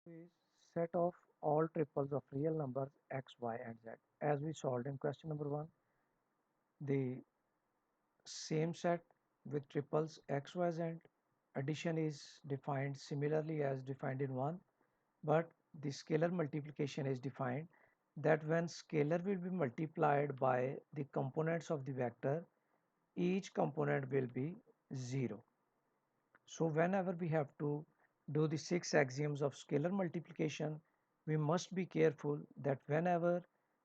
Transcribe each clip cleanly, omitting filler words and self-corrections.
is set of all triples of real numbers x, y, and z. As we solved in question number 1, the same set with triples x, y, z. Addition is defined similarly as defined in 1, but the scalar multiplication is defined that when scalar will be multiplied by the components of the vector, each component will be 0. So whenever we have to do the 6 axioms of scalar multiplication, we must be careful that whenever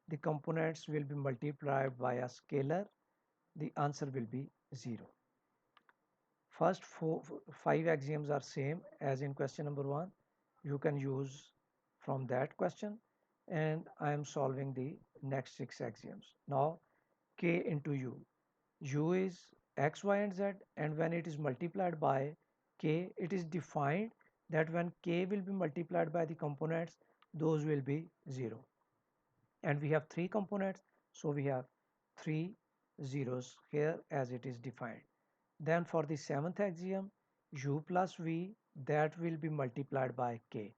the components will be multiplied by a scalar, the answer will be 0. First 5 axioms are same as in question number 1. You can use from that question, and I am solving the next 6 axioms. Now k into u. U is x, y, and z, and when it is multiplied by k, it is defined that when k will be multiplied by the components, those will be 0. And we have 3 components, so we have 3 zeros here as it is defined. Then for the 7th axiom, u plus v, that will be multiplied by k.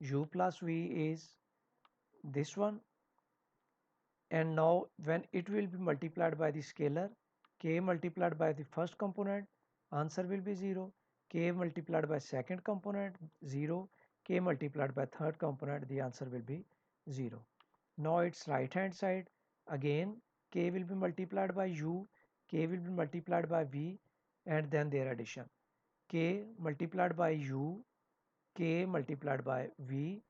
U plus v is this one, and now when it will be multiplied by the scalar k multiplied by the first component, answer will be 0. K multiplied by second component, 0. K multiplied by third component, the answer will be 0. Now its right hand side, again k will be multiplied by u, k will be multiplied by v, and then their addition. K multiplied by u, k multiplied by v.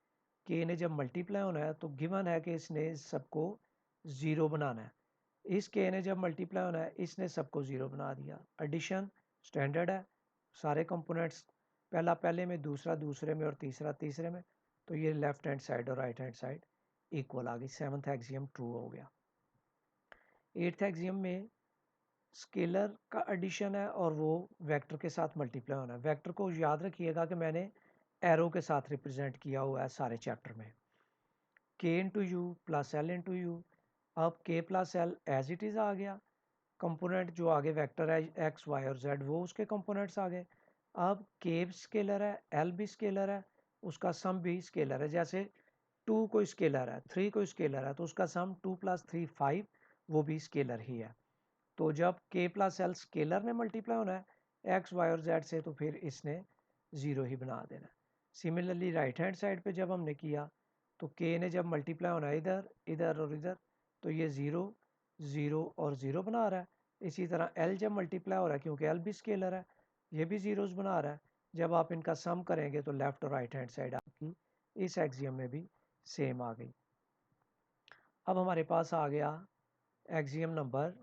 k ने जब multiply होना है तो given है कि इसने सबको zero बनाना है. इस k ने जब मल्टीप्लाई होना है इसने सबको ज़ीरो बना दिया. एडिशन स्टैंडर्ड है, सारे कंपोनेंट्स पहला पहले में, दूसरा दूसरे में और तीसरा तीसरे में, तो ये लेफ्ट हैंड साइड और राइट हैंड साइड इक्वल आ गई. 7th एक्सियम ट्रू हो गया. 8th एक्सियम में स्केलर का एडिशन है और वो वेक्टर के साथ मल्टीप्लाई होना है. वेक्टर को याद रखिएगा कि मैंने एरो के साथ रिप्रेजेंट किया हुआ है सारे चैप्टर में. k into u plus l into u. अब k plus l as it is आ गया. कंपोनेंट जो आगे वेक्टर है एक्स वाई और जेड, वो उसके कंपोनेंट्स आ गए. अब k स्केलर है, l भी स्केलर है, उसका सम भी स्केलर है. जैसे 2 कोई स्केलर है, 3 कोई स्केलर है, तो उसका सम 2 प्लस 3 5, वो भी स्केलर ही है. तो जब k प्लस एल स्केलर ने मल्टीप्लाई होना है एक्स वाई और जेड से, तो फिर इसने 0 ही बना देना है. सिमिलरली राइट हैंड साइड पे जब हमने किया तो k ने जब मल्टीप्लाई होना है इधर इधर और इधर, तो ये 0 0 और 0 बना रहा है. इसी तरह l जब मल्टीप्लाई हो रहा है, क्योंकि l भी स्केलर है, ये भी जीरोस बना रहा है. जब आप इनका सम करेंगे तो लेफ्ट और राइट हैंड साइड आपकी इस एक्सियम में भी सेम आ गई. अब हमारे पास आ गया एक्सियम नंबर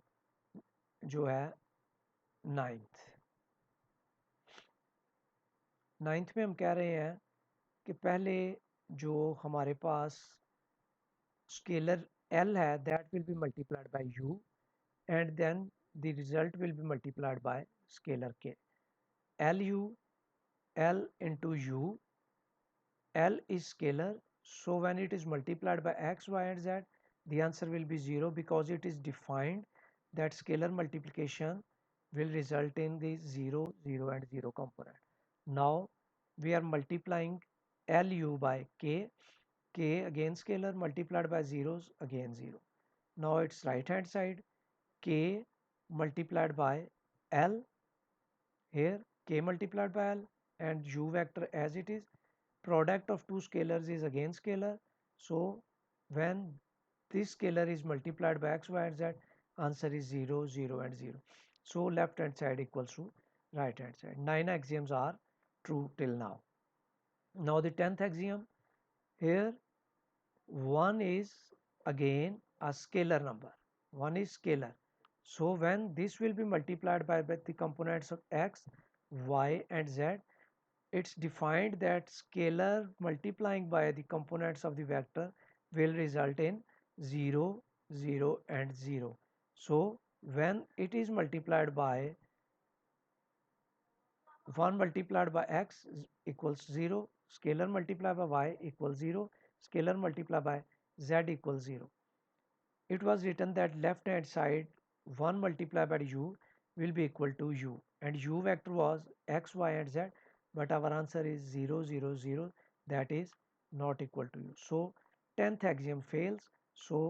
जो है 9th. 9th में हम कह रहे हैं कि पहले जो हमारे पास स्केलर l है, that will be multiplied by u, and then the result will be multiplied by scalar k. lu, l into u, l is scalar, so when it is multiplied by x, y, and z, the answer will be 0, because it is defined that scalar multiplication will result in the 0 0 and 0 component. Now we are multiplying lu by k. K again scalar multiplied by zeros, again 0. Now its right hand side, k multiplied by l. Here k multiplied by l and u vector as it is. Product of two scalars is again scalar. So when this scalar is multiplied by x, y, and z, answer is 0 0 and 0. So left hand side equals to right hand side. 9 axioms are true till now. Now the 10th axiom. Here 1 is again a scalar number. 1 is scalar. So when this will be multiplied by the components of x, y, and z, it's defined that scalar multiplying by the components of the vector will result in 0 0 and 0. So when it is multiplied by 1 multiplied by x equals 0, scalar multiplied by y equals 0, scalar multiplied by z equals 0. It was written that left hand side 1 multiplied by u will be equal to u, and u vector was x, y, and z, but our answer is 0 0 0, that is not equal to u. So 10th axiom fails. So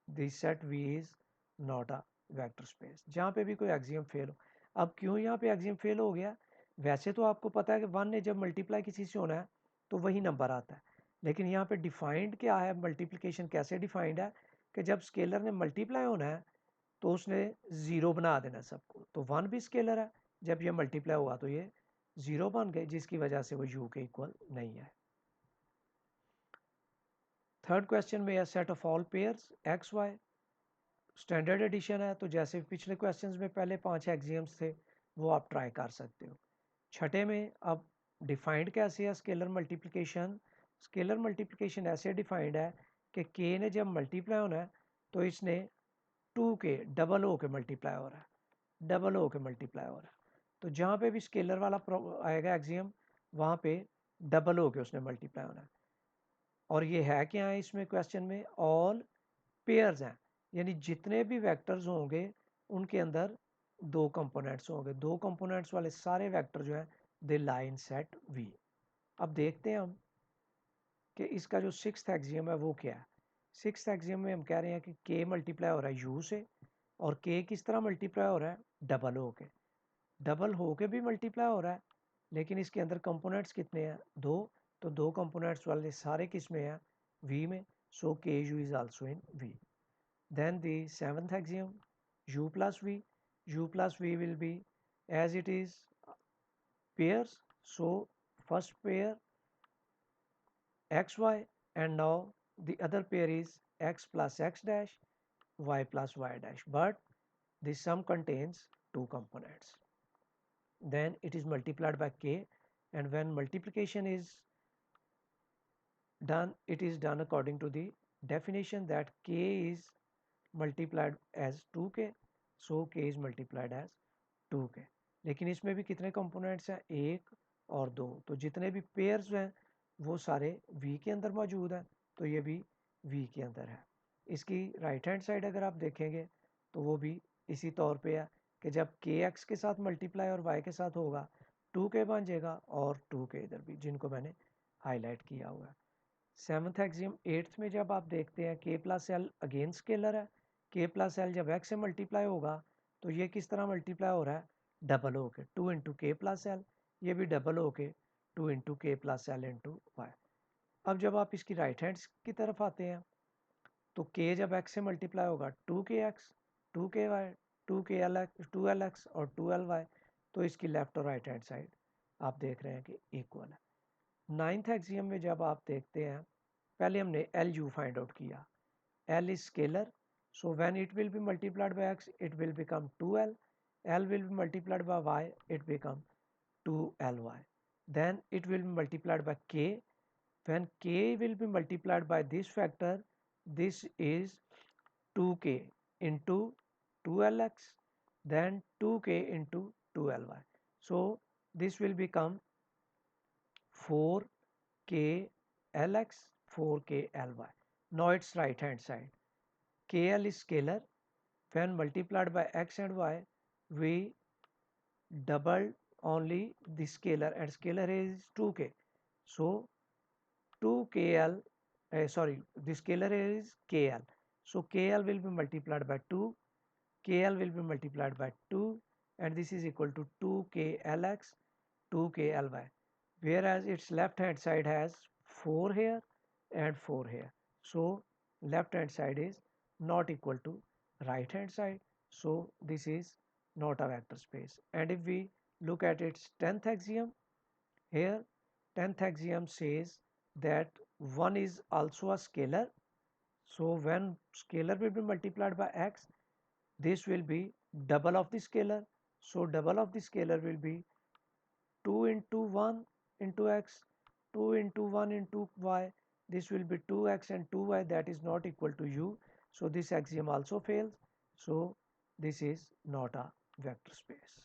the set V is not a vector space. जहाँ पे भी कोई axiom fail हो, अब क्यों यहाँ पे axiom fail हो गया? वैसे तो आपको पता है कि वन ने जब मल्टीप्लाई किसी से होना है तो वही नंबर आता है, लेकिन यहाँ पे डिफाइंड क्या है, मल्टीप्लिकेशन कैसे डिफाइंड है कि जब स्केलर ने मल्टीप्लाई होना है तो उसने ज़ीरो बना देना सबको। तो वन भी स्केलर है, जब ये मल्टीप्लाई हुआ तो ये ज़ीरो बन गए, जिसकी वजह से वो यू के इक्वल नहीं है। थर्ड क्वेश्चन में है set of all pairs X Y. Standard addition है, तो जैसे पिछले क्वेश्चंस में पहले 5 एक्सियम्स थे वो आप ट्राई कर सकते हो। छठे में अब डिफाइंड कैसे है स्केलर मल्टीप्लिकेशन? स्केलर मल्टीप्लिकेशन ऐसे डिफाइंड है कि के ने जब मल्टीप्लाई होना है तो इसने 2 के डबल हो के मल्टीप्लाई हो रहा है, डबल हो के मल्टीप्लाई हो रहा है। तो जहाँ पे भी स्केलर वाला आएगा एग्जियम, वहाँ पे डबल हो के उसने मल्टीप्लाई होना है। और ये है क्या है इसमें क्वेश्चन में? ऑल पेयर्स हैं, यानी जितने भी वेक्टर्स होंगे उनके अंदर दो कंपोनेंट्स होंगे, दो कंपोनेंट्स वाले सारे वेक्टर जो हैं दे लाई इन सेट वी। अब देखते हैं हम कि इसका जो सिक्स्थ एक्सियम है वो क्या है। सिक्स्थ एक्सियम में हम कह रहे हैं कि के मल्टीप्लाई हो रहा है यू से, और के किस तरह मल्टीप्लाई हो रहा है? डबल हो के, डबल हो के भी मल्टीप्लाई हो रहा है, लेकिन इसके अंदर कंपोनेंट्स कितने हैं? दो। तो दो कंपोनेंट्स वाले सारे किस में हैं? वी में। So K U is also in V. Then the seventh axiom, u plus v. U plus v will be as it is pairs. So first pair xy, and now the other pair is x plus x dash, y plus y dash. But the sum contains two components. Then it is multiplied by k, and when multiplication is done, it is done according to the definition that k is multiplied as 2k, so k is multiplied as 2k। लेकिन इसमें भी कितने components हैं? एक और दो। तो जितने भी पेयर्स हैं वो सारे v के अंदर मौजूद हैं, तो ये भी v के अंदर है। इसकी राइट हैंड साइड अगर आप देखेंगे तो वो भी इसी तौर पे है कि जब के एक्स के साथ मल्टीप्लाई और y के साथ होगा 2k बन जाएगा, और 2k इधर भी, जिनको मैंने हाईलाइट किया हुआ है। सेवन्थ एक्सियम एट्थ में जब आप देखते हैं के प्लस एल अगेन स्केलर है, के प्लस एल जब एक्स से मल्टीप्लाई होगा तो ये किस तरह मल्टीप्लाई हो रहा है? डबल हो के, टू इंटू के प्लस एल, ये भी डबल हो के टू इंटू के प्लस एल इंटू वाई। अब जब आप इसकी राइट हैंड की तरफ आते हैं तो के जब एक्स से मल्टीप्लाई होगा 2k x, 2k y, 2k l x, 2l x और 2l y, तो इसकी लेफ्ट और राइट हैंड साइड आप देख रहे हैं कि इक्वल है। नाइन्थ एक्सियम में जब आप देखते हैं, पहले हमने एल यू फाइंड आउट किया। L is scalar, so when it will be multiplied by x it will become 2l, l will be multiplied by y, it become 2ly. Then it will be multiplied by k, when k will be multiplied by this factor, this is 2k into 2lx, then 2k into 2ly, so this will become 4k lx, 4k ly. Now its right hand side, kl is scalar, when multiplied by x and y we doubled only the scalar, and scalar is 2k, so 2kl, sorry, the scalar is kl, so kl will be multiplied by 2, kl will be multiplied by 2, and this is equal to 2klx, 2kly, whereas its left hand side has 4 here and 4 here, so left hand side is not equal to right hand side, so this is not a vector space. And if we look at its 10th axiom, here 10th axiom says that 1 is also a scalar, so when scalar will be multiplied by x, this will be double of the scalar, so double of the scalar will be 2 into 1 into x, 2 into 1 into y, this will be 2x and 2y, that is not equal to u, so this axiom also fails, so this is not a vector space.